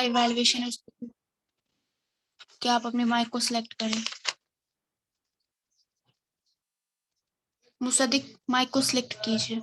जिसका इवैल्यूएशन है क्या आप अपने माइक को सिलेक्ट करें। मुसद्दिक माइक को सिलेक्ट कीजिए।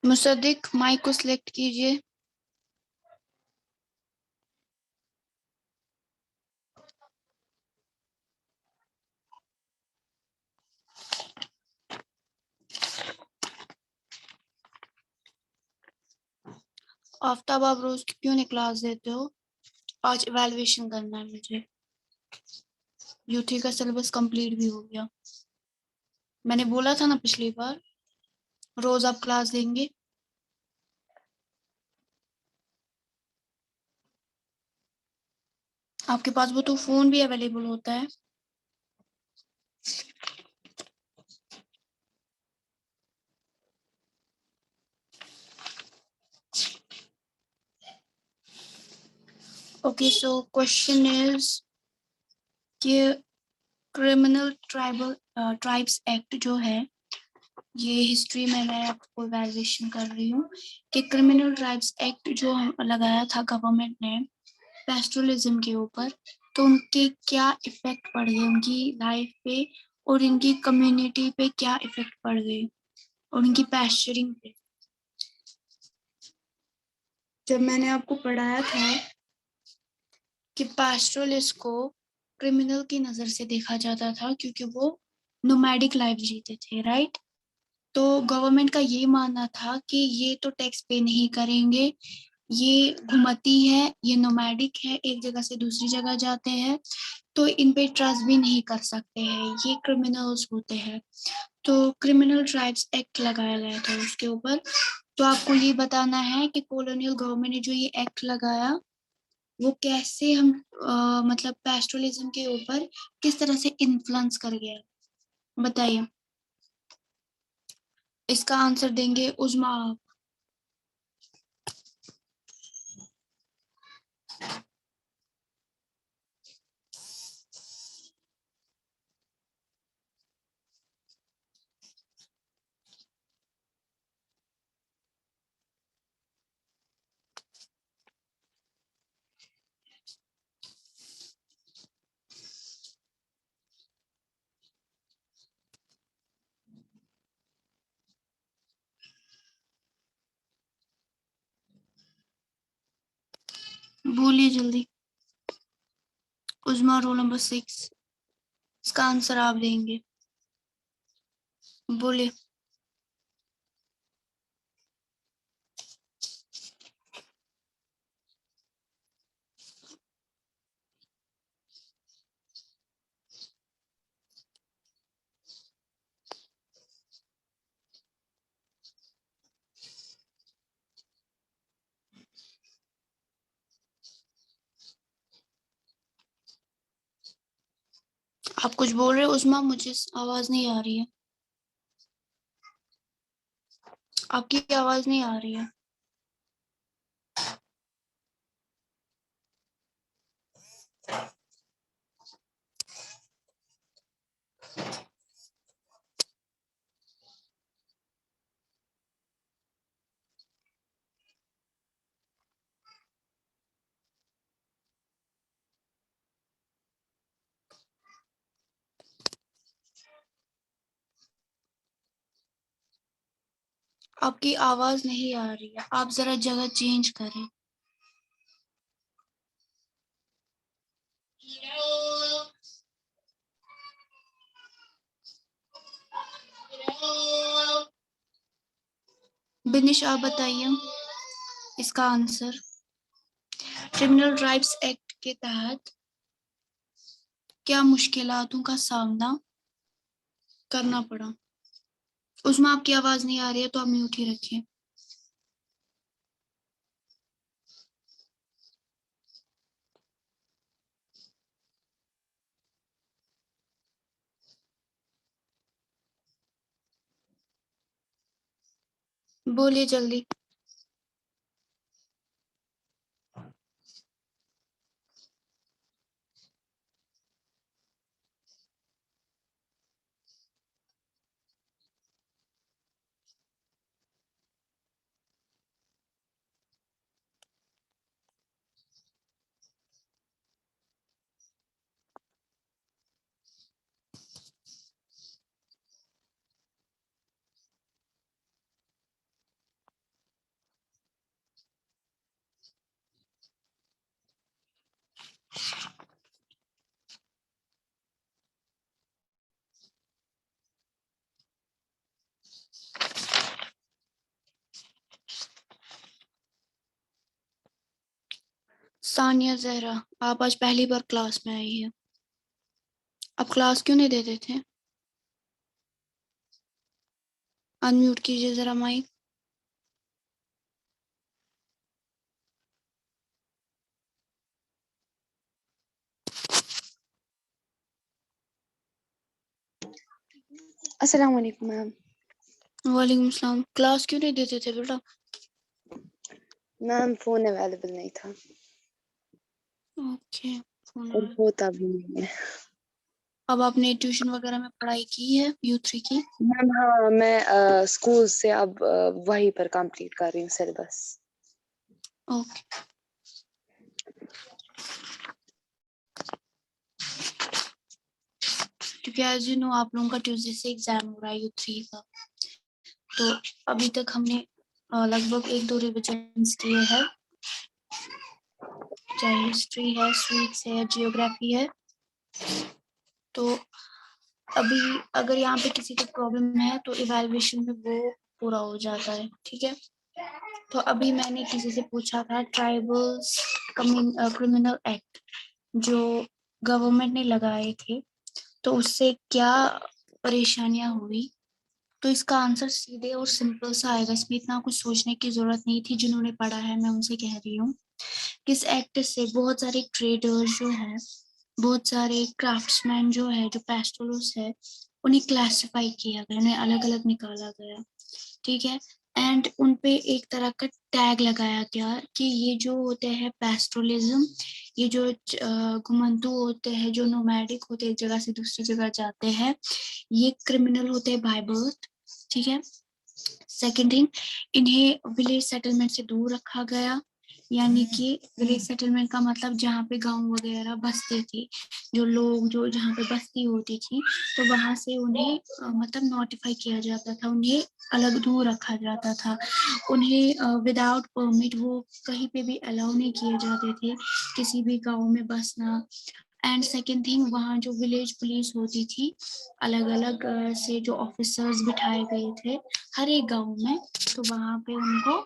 मुसद्दिक माइक को सिलेक्ट कीजिए। आफ्ताब, आप रोज क्यों नहीं क्लास देते हो? आज इवैल्यूएशन करना है मुझे। यूथी का सिलेबस कंप्लीट भी हो गया। मैंने बोला था ना पिछली बार, रोज आप क्लास देंगे। आपके पास वो तो फोन भी अवेलेबल होता है। ओके, सो क्वेश्चन इज कि क्रिमिनल ट्राइब्स एक्ट जो है, ये हिस्ट्री में मैं आपको इवैल्यूएशन कर रही हूँ कि क्रिमिनल ट्राइब्स एक्ट जो लगाया था गवर्नमेंट ने पेस्टोरलिज्म के ऊपर, तो उनके क्या इफेक्ट पड़ गए उनकी लाइफ पे और इनकी कम्युनिटी पे क्या इफेक्ट पड़ गए और उनकी पैस्चरिंग पे। जब मैंने आपको पढ़ाया था कि पैस्टोरलिस्ट को क्रिमिनल की नजर से देखा जाता था क्योंकि वो नोमैडिक लाइफ जीते थे, राइट? तो गवर्नमेंट का ये मानना था कि ये तो टैक्स पे नहीं करेंगे, ये घुमती है, ये नोमैडिक है, एक जगह से दूसरी जगह जाते हैं, तो इन पे ट्रस्ट भी नहीं कर सकते हैं, ये क्रिमिनल्स होते हैं। तो क्रिमिनल ट्राइब्स एक्ट लगाया गया था उसके ऊपर। तो आपको ये बताना है कि कॉलोनियल गवर्नमेंट ने जो ये एक्ट लगाया वो कैसे मतलब पेस्टोरलिज्म के ऊपर किस तरह से इन्फ्लुएंस कर गया, बताइए। इसका आंसर देंगे उजमा आप। बोलिए जल्दी। उजमा रोल नंबर 6, इसका आंसर आप देंगे, बोलिए। आप कुछ बोल रहे हो उस्मा? मुझे आवाज नहीं आ रही है, आपकी आवाज नहीं आ रही है। आपकी आवाज नहीं आ रही है, आप जरा जगह चेंज करें। बिनिश, आप बताइए इसका आंसर। क्रिमिनल राइट्स एक्ट के तहत क्या मुश्किलातों का सामना करना पड़ा। उसमें आपकी आवाज नहीं आ रही है तो आप म्यूट ही रखिए। बोलिए जल्दी। सानिया जहरा, आप आज पहली बार क्लास में आई है। आप क्लास क्यों नहीं देते थे? अनम्यूट कीजिए जरा माइक। अस्सलाम वालेकुम मैम। वालेकुम सलाम। क्लास क्यों नहीं देते थे बेटा? मैम फोन अवेलेबल नहीं था ओके। और होता भी नहीं है। अब आपने ट्यूशन वगैरह में पढ़ाई की है U3 की? मैम हाँ, मैं स्कूल से अब वहीं पर कंप्लीट कर रही हूँ सिलेबस। ओके। क्योंकि एज यू नो आप लोगों का ट्यूसडे से एग्जाम हो रहा है U3 का, तो अभी तक हमने लगभग 1-2 रिविजन्स किए हैं, चाहे हिस्ट्री है, स्वीट्स है, जियोग्राफी है। तो अभी अगर यहाँ पे किसी को प्रॉब्लम है तो इवैल्यूएशन में वो पूरा हो जाता है, ठीक है। तो अभी मैंने किसी से पूछा था ट्राइबल्स क्रिमिनल एक्ट जो गवर्नमेंट ने लगाए थे, तो उससे क्या परेशानियां हुई। तो इसका आंसर सीधे और सिंपल सा आएगा, इसमें इतना कुछ सोचने की जरूरत नहीं थी। जिन्होंने पढ़ा है मैं उनसे कह रही हूँ। किस एक्ट से बहुत सारे ट्रेडर्स जो है, बहुत सारे क्राफ्ट्समैन जो है, जो पेस्टोरस है, उन्हें क्लासिफाई किया गया, उन्हें अलग अलग निकाला गया, ठीक है। एंड उन पे एक तरह का टैग लगाया गया कि ये जो होते हैं पेस्टोरलिज्म, ये जो घुमंतू होते हैं, जो नोमैडिक होते हैं, एक जगह से दूसरी जगह जाते हैं, ये क्रिमिनल होते हैं बाय बर्थ, ठीक है। सेकेंड थिंग, इन्हें विलेज सेटलमेंट से दूर रखा गया, यानी कि विलेज सेटलमेंट का मतलब जहाँ पे गांव वगैरह बसते थे, जो लोग जो जहाँ पे बस्ती होती थी, तो वहां से उन्हें मतलब नोटिफाई किया जाता था, उन्हें अलग दूर रखा जाता था, उन्हें विदाउट परमिट वो कहीं पे भी अलाउ नहीं किए जाते थे किसी भी गांव में बसना। एंड सेकेंड थिंग, वहाँ जो विलेज पुलिस होती थी, अलग अलग से जो ऑफिसर्स बिठाए गए थे हर एक गांव में, तो वहां पे उनको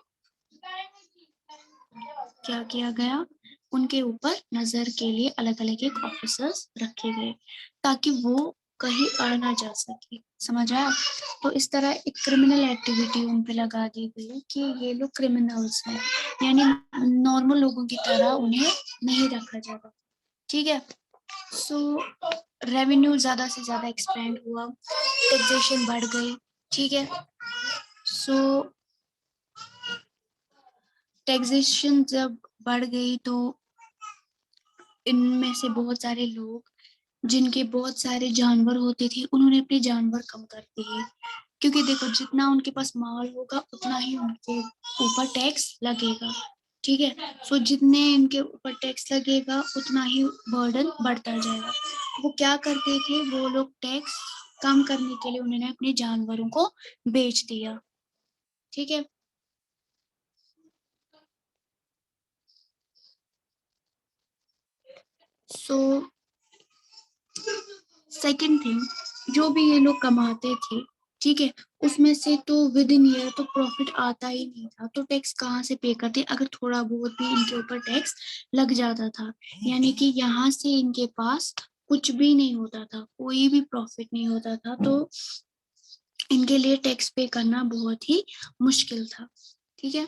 क्या किया गया, उनके ऊपर नजर के लिए अलग अलग एक ऑफिसर्स रखे गए ताकि वो कहीं आ ना जा सके, समझ आया। तो इस तरह एक क्रिमिनल एक्टिविटी उन पे लगा दी गई कि ये लोग क्रिमिनल्स हैं, यानी नॉर्मल लोगों की तरह उन्हें नहीं रखा जाता, ठीक है। सो रेवेन्यू ज्यादा से ज्यादा एक्सपेंड हुआ, टैक्सेशन बढ़ गई, ठीक है। सो टैक्सेशन जब बढ़ गई तो इनमें से बहुत सारे लोग जिनके बहुत सारे जानवर होते थे, उन्होंने अपने जानवर कम कर दिए, क्योंकि देखो जितना उनके पास माल होगा उतना ही उनके ऊपर टैक्स लगेगा, ठीक है। सो जितने इनके ऊपर टैक्स लगेगा उतना ही बर्डन बढ़ता जाएगा। वो क्या करते थे, वो लोग टैक्स कम करने के लिए उन्होंने अपने जानवरों को बेच दिया, ठीक है। सो सेकंड थिंग, जो भी ये लोग कमाते थे, ठीक है, उसमें से तो विद इन ईयर तो प्रॉफिट आता ही नहीं था, तो टैक्स कहाँ से पे करते, अगर थोड़ा बहुत भी इनके ऊपर टैक्स लग जाता था, यानी कि यहाँ से इनके पास कुछ भी नहीं होता था, कोई भी प्रॉफिट नहीं होता था, तो इनके लिए टैक्स पे करना बहुत ही मुश्किल था। ठीक है,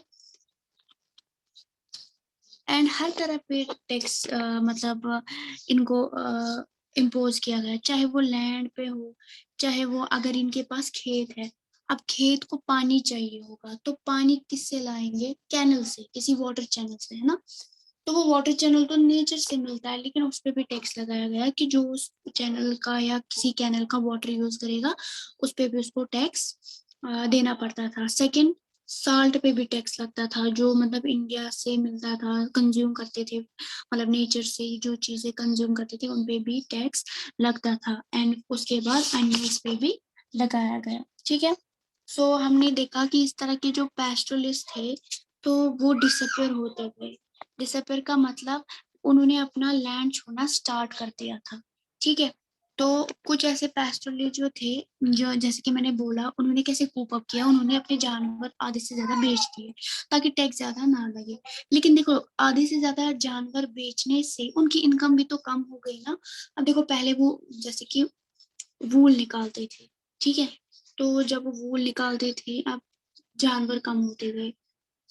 एंड हर तरह पे टैक्स मतलब इनको इम्पोज किया गया, चाहे वो लैंड पे हो, चाहे वो अगर इनके पास खेत है, अब खेत को पानी चाहिए होगा तो पानी किससे लाएंगे? कैनल से, किसी वाटर चैनल से, है ना। तो वो वाटर चैनल तो नेचर से मिलता है, लेकिन उस पर भी टैक्स लगाया गया है कि जो उस चैनल का या किसी कैनल का वाटर यूज करेगा उस पर भी उसको टैक्स देना पड़ता था। सेकंड, साल्ट पे भी टैक्स लगता था, जो मतलब इंडिया से मिलता था, कंज्यूम करते थे, मतलब नेचर से जो चीजें कंज्यूम करते थे उन पे भी टैक्स लगता था। एंड उसके बाद एनिमल्स पे भी लगाया गया। ठीक है, सो हमने देखा कि इस तरह के जो पैस्टोरलिस्ट थे तो वो डिसअपियर होते गए। डिसअपियर का मतलब उन्होंने अपना लैंड छोड़ना स्टार्ट कर दिया था। ठीक है, तो कुछ ऐसे पैस्टोरलिस्ट जो थे, जो जैसे कि मैंने बोला, उन्होंने कैसे कूप अप किया, उन्होंने अपने जानवर आधे से ज्यादा बेच दिए ताकि टैक्स ज्यादा ना लगे। लेकिन देखो, आधे से ज्यादा जानवर बेचने से उनकी इनकम भी तो कम हो गई ना। अब देखो, पहले वो जैसे कि वूल निकालते थे, ठीक है, तो जब वूल निकालते थे, अब जानवर कम होते गए,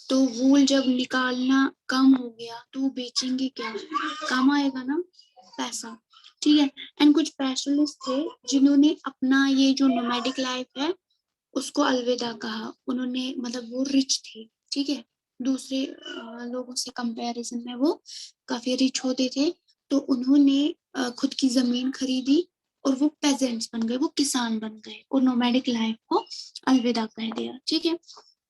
तो वूल जब निकालना कम हो गया तो वो बेचेंगे क्या? कम आएगा ना पैसा। ठीक है, एंड कुछ पैशनिस्ट थे जिन्होंने अपना ये जो नोमैडिक लाइफ है उसको अलविदा कहा। उन्होंने मतलब वो रिच थे, ठीक है, दूसरे लोगों से कंपैरिजन में वो काफी रिच होते थे, तो उन्होंने खुद की जमीन खरीदी और वो पेजेंट्स बन गए, वो किसान बन गए और नोमैडिक लाइफ को अलविदा कह दिया। ठीक है,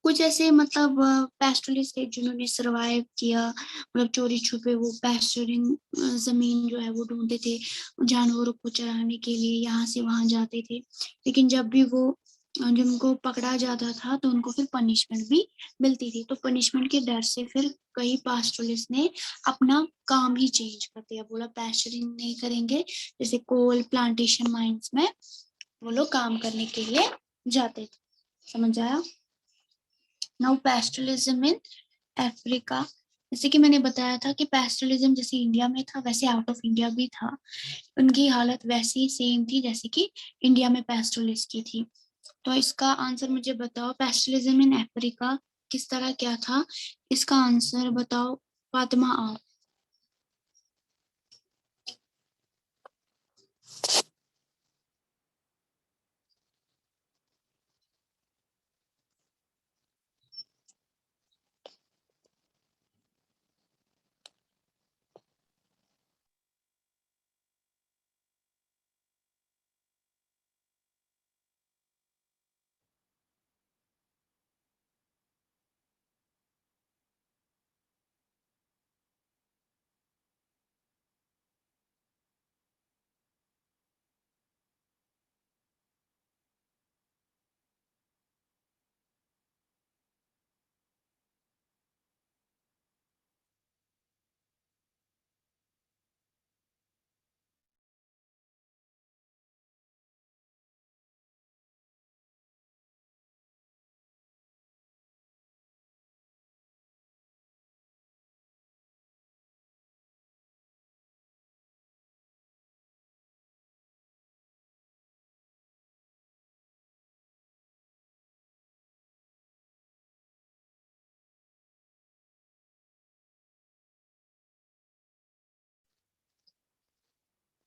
कुछ ऐसे मतलब पैस्टोरलिस्ट थे जिन्होंने सरवाइव किया, मतलब चोरी छुपे वो पैस्चरिंग जमीन जो है वो ढूंढते थे, जानवरों को चराने के लिए यहाँ से वहां जाते थे। लेकिन जब भी वो जिनको पकड़ा जाता था तो उनको फिर पनिशमेंट भी मिलती थी, तो पनिशमेंट के डर से फिर कई पास्टोरलिस्ट ने अपना काम ही चेंज कर दिया, बोला पैस्चरिंग नहीं करेंगे। जैसे कोल प्लांटेशन माइंस में वो लोग काम करने के लिए जाते थे। समझ आया? Now pastoralism in Africa. जैसे कि मैंने बताया था कि पैस्टोरलिज्म जैसे इंडिया में था वैसे आउट ऑफ इंडिया भी था। उनकी हालत वैसी ही सेम थी जैसे कि इंडिया में पैस्टोरलिस्ट की थी। तो इसका आंसर मुझे बताओ, पैस्टोरलिज्म इन अफ्रीका किस तरह क्या था? इसका आंसर बताओ फातिमा आप।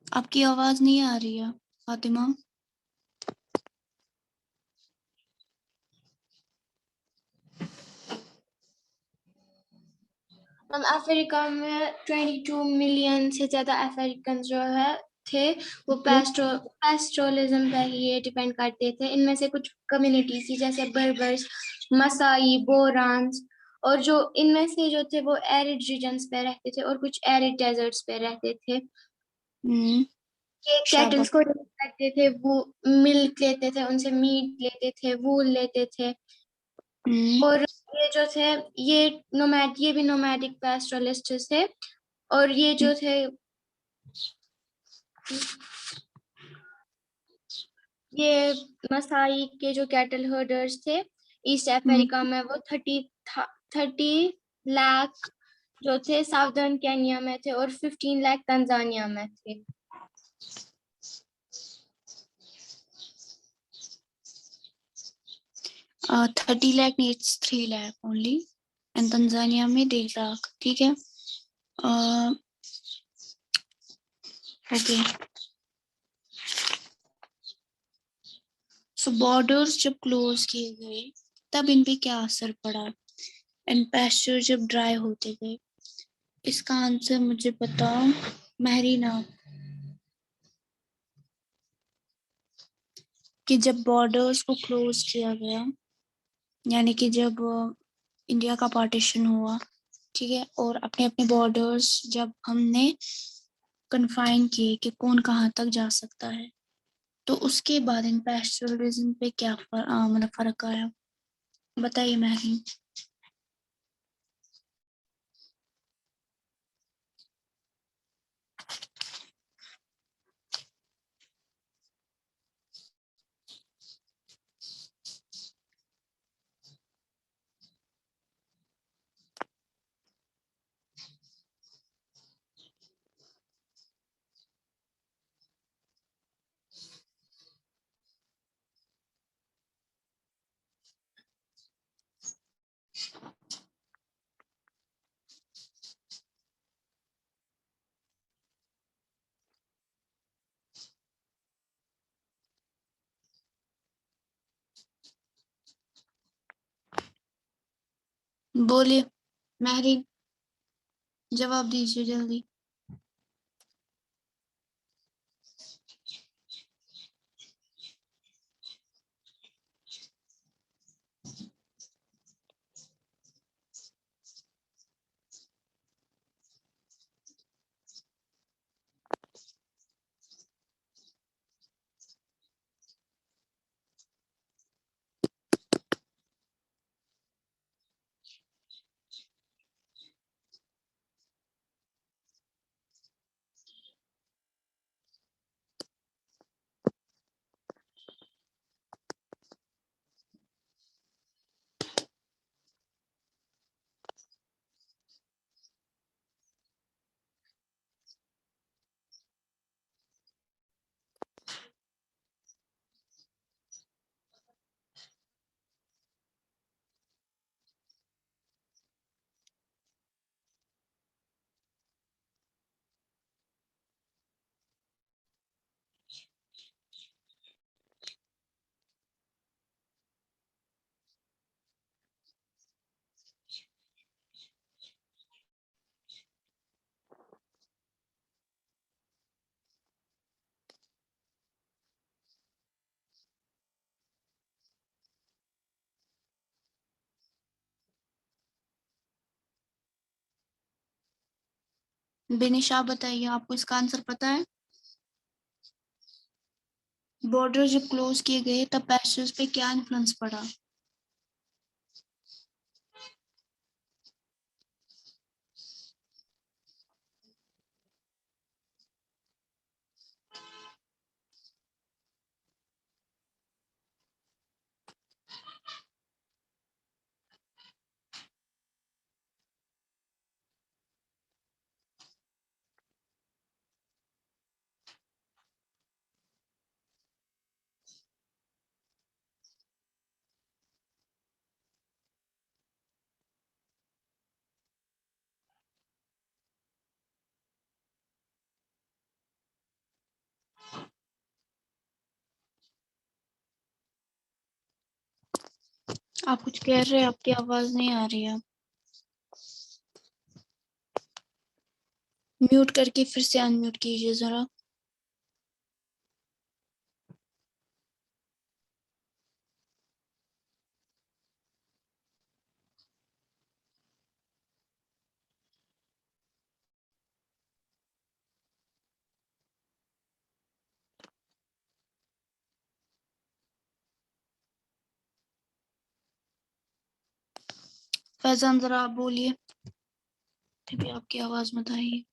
आपकी आवाज नहीं आ रही है फातिमा। हम अफ्रीका में 22 मिलियन से ज्यादा अफ्रीकन जो है थे वो पैस्टोरलिज्म पर ही डिपेंड करते थे। इनमें से कुछ कम्युनिटीज थी जैसे बर्बर्स, मसाई, बोरान्स, और जो इनमें से जो थे वो एरिड रीजन्स पे रहते थे और कुछ एरिड डेजर्ट्स पे रहते थे। ये कैटल्स शाबाश। को रेज करते थे, वो मिल्क लेते थे, उनसे मीट लेते थे, वूल लेते थे। और ये जो थे ये भी नोमैडिक पैस्टोरलिस्ट थे। और ये जो थे ये मसाई के जो कैटल हर्डर्स थे ईस्ट अफ्रीका में, वो 30 लाख जो थे साउदर्न केन्या में थे और 15 लाख तंजानिया में थे। 30 lakh needs 3 lakh only and Tanzania में 1.5 लाख. ठीक है. ओके. सो बॉर्डर्स जब क्लोज किए गए तब इन पे क्या असर पड़ा एंड पैस्चर जब ड्राई होते गए. इसका आंसर मुझे बताओ महरीना. कि जब बॉर्डर्स को क्लोज किया गया यानी कि जब इंडिया का पार्टीशन हुआ, ठीक है, और अपने अपने बॉर्डर्स जब हमने कन्फाइन किए कि कौन कहाँ तक जा सकता है, तो उसके बाद इन पैस्टोरलिज्म पे क्या मतलब फर्क आया, बताइए महरीन. बोलिए महरीन, जवाब दीजिए जल्दी. बेनिश आप बताइए, आपको इसका आंसर पता है. बॉर्डर जब क्लोज किए गए तब पैसेज पे क्या इन्फ्लुएंस पड़ा. आप कुछ कह रहे हैं, आपकी आवाज नहीं आ रही है. म्यूट करके फिर से अनम्यूट कीजिए जरा. फैजान जरा आप बोलिए, अभी आपकी आवाज मत आई.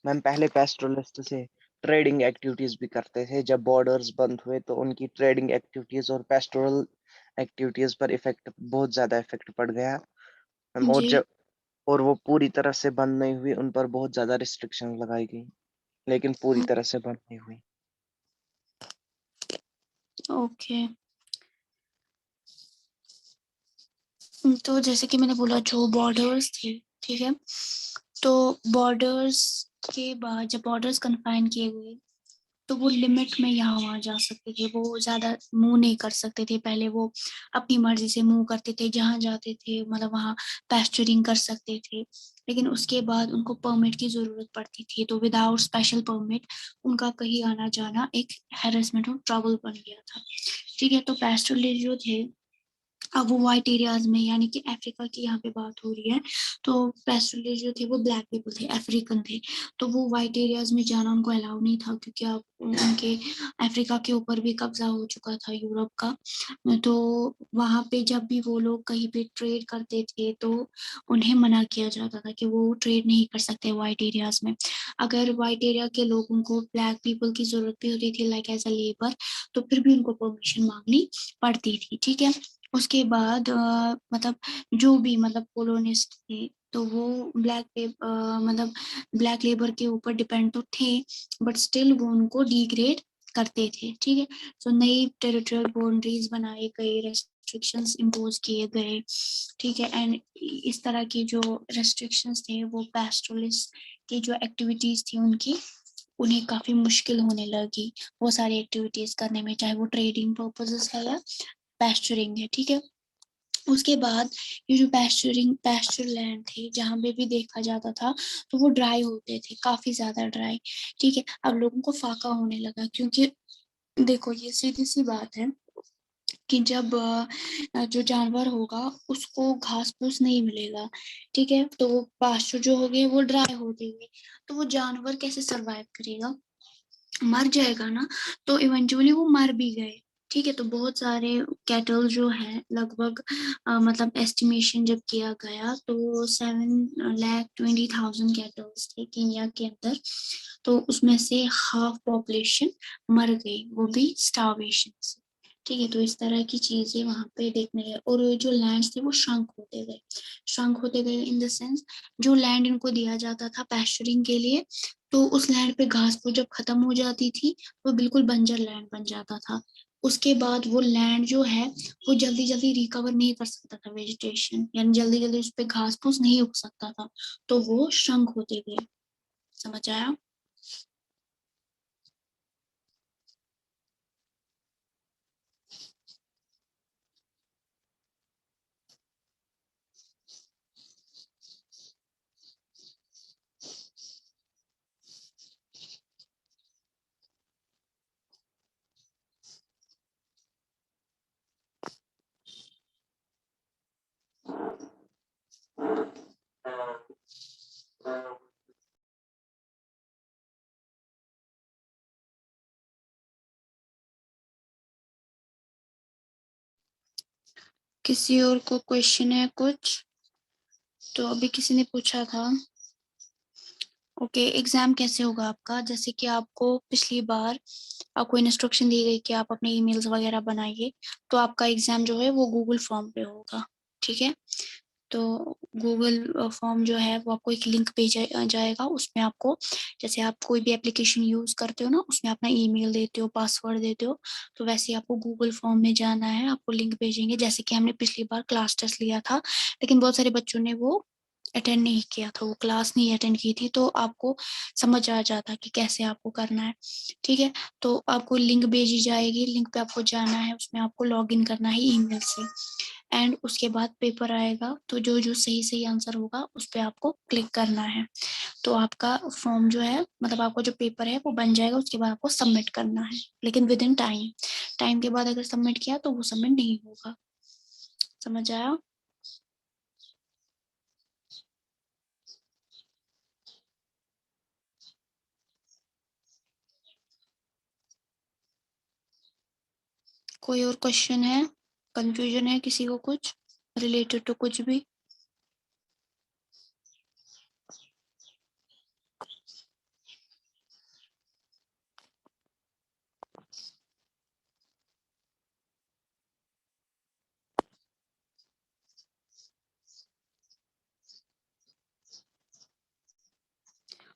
मैम पहले पेस्ट्रोलिस्ट से ट्रेडिंग एक्टिविटीज भी करते थे. जब बॉर्डर्स बंद हुए तो उनकी ट्रेडिंग एक्टिविटीज और पेस्टोरल एक्टिविटीज पर इफेक्ट, बहुत ज्यादा इफेक्ट पड़ गया मैम. और जी. जब और वो पूरी तरह से बंद नहीं हुई, उन पर बहुत ज्यादा रिस्ट्रिक्शन लगाई गई, लेकिन पूरी तरह से बंद नहीं हुई. ओके, तो जैसे कि मैंने बोला जो बॉर्डर्स थे, ठीक है, तो बॉर्डर्स के बाद जब बॉर्डर्स कन्फाइन किए गए तो वो लिमिट में यहाँ वहाँ जा सकते थे, वो ज्यादा मूव नहीं कर सकते थे। पहले वो अपनी मर्जी से मूव करते थे, जहाँ जाते थे मतलब वहाँ पैस्चरिंग कर सकते थे, लेकिन उसके बाद उनको परमिट की जरूरत पड़ती थी, तो विदाउट स्पेशल परमिट उनका कहीं आना जाना एक हैरेसमेंट और ट्रबल बन गया था। ठीक है, तो पैस्टोरलिस्ट जो थे अब वो वाइट एरियाज में, यानी कि अफ्रीका की यहाँ पे बात हो रही है, तो पैस्टोरलिस्ट जो थे वो ब्लैक पीपल थे, अफ्रीकन थे, तो वो वाइट एरियाज में जाना उनको अलाउ नहीं था, क्योंकि अब उनके अफ्रीका के ऊपर भी कब्जा हो चुका था यूरोप का। तो वहां पे जब भी वो लोग कहीं पे ट्रेड करते थे तो उन्हें मना किया जाता था कि वो ट्रेड नहीं कर सकते वाइट एरियाज में। अगर वाइट एरिया के लोगों को ब्लैक पीपल की जरूरत भी होती थी लाइक एज अ लेबर, तो फिर भी उनको परमिशन मांगनी पड़ती थी। ठीक है, उसके बाद मतलब जो भी मतलब कॉलोनिस्ट थे तो वो मतलब ब्लैक लेबर के ऊपर डिपेंड तो थे, बट स्टिल वो उनको डिग्रेड करते थे। ठीक है, तो नई टेरिटोरियल बाउंड्रीज बनाए गए, रेस्ट्रिक्शंस इम्पोज किए गए। ठीक है, एंड इस तरह की जो रेस्ट्रिक्शंस थे वो पैस्टोरलिस्ट की जो एक्टिविटीज थी उनकी उन्हें काफी मुश्किल होने लगी वो सारी एक्टिविटीज करने में, चाहे वो ट्रेडिंग पर्पसेस है या पैस्चरिंग है। ठीक है, उसके बाद ये जो पैस्चर लैंड थे जहाँ पे भी देखा जाता था तो वो ड्राई होते थे, काफी ज्यादा ड्राई। ठीक है, अब लोगों को फाका होने लगा, क्योंकि देखो ये सीधी सी बात है कि जब जो जानवर होगा उसको घास फूस नहीं मिलेगा, ठीक है, तो वो पास्चर जो हो गए वो ड्राई हो गए, तो वो जानवर कैसे सरवाइव करेगा, मर जाएगा ना। तो इवेंचुअली वो मर भी गए। ठीक है, तो बहुत सारे कैटल जो है लगभग मतलब एस्टिमेशन जब किया गया तो 7,20,000 कैटल्स थे केन्या के अंदर, तो उसमें से हाफ पॉपुलेशन मर गई, वो भी स्टार्वेशन से। ठीक है, तो इस तरह की चीजें वहां पे देखने गए, और जो लैंड्स थे वो श्रंक होते गए इन द सेंस जो लैंड इनको दिया जाता था पैस्चरिंग के लिए, तो उस लैंड पे घास फूस जब खत्म हो जाती थी वो बिल्कुल बंजर लैंड बन जाता था। उसके बाद वो लैंड जो है वो जल्दी जल्दी रिकवर नहीं कर सकता था वेजिटेशन, यानी जल्दी जल्दी उस पे घास फूस नहीं उग सकता था, तो वो श्रंक होते गए। समझ आया? किसी और को क्वेश्चन है कुछ? तो अभी किसी ने पूछा था। ओके, एग्जाम कैसे होगा आपका? जैसे कि आपको पिछली बार आपको इंस्ट्रक्शन दी गई कि आप अपने ईमेल्स वगैरह बनाइए, तो आपका एग्जाम जो है वो गूगल फॉर्म पे होगा। ठीक है, तो गूगल फॉर्म जो है वो आपको एक लिंक पे जाएगा, उसमें आपको जैसे आप कोई भी एप्लीकेशन यूज करते हो ना उसमें अपना ईमेल देते हो, पासवर्ड देते हो, तो वैसे ही आपको गूगल फॉर्म में जाना है, आपको लिंक भेजेंगे। जैसे कि हमने पिछली बार क्लास टेस्ट लिया था, लेकिन बहुत सारे बच्चों ने वो अटेंड नहीं किया था, वो क्लास नहीं अटेंड की थी, तो आपको समझ आ जाता कि कैसे आपको करना है। ठीक है, तो आपको लिंक भेजी जाएगी, लिंक पे आपको जाना है, उसमें आपको लॉग इन करना है ईमेल से, एंड उसके बाद पेपर आएगा, तो जो जो सही सही आंसर होगा उस पर आपको क्लिक करना है, तो आपका फॉर्म जो है मतलब आपका जो पेपर है वो बन जाएगा, उसके बाद आपको सबमिट करना है, लेकिन विद इन टाइम। टाइम के बाद अगर सबमिट किया तो वो सबमिट नहीं होगा। समझ आया? कोई और क्वेश्चन है? कंफ्यूजन है किसी को कुछ रिलेटेड टू कुछ भी?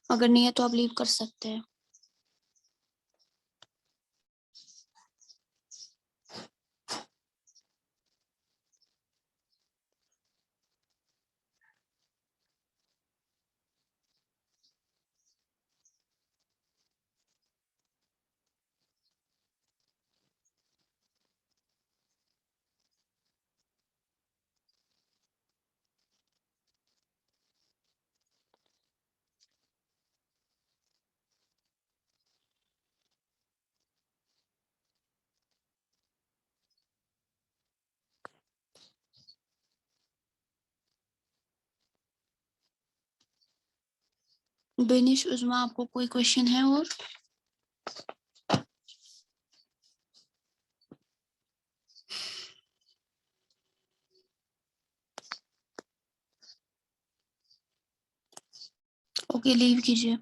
अगर नहीं है तो आप लीव कर सकते हैं। बेनिश, उज़मा, आपको कोई क्वेश्चन है और? ओके, लीव कीजिए।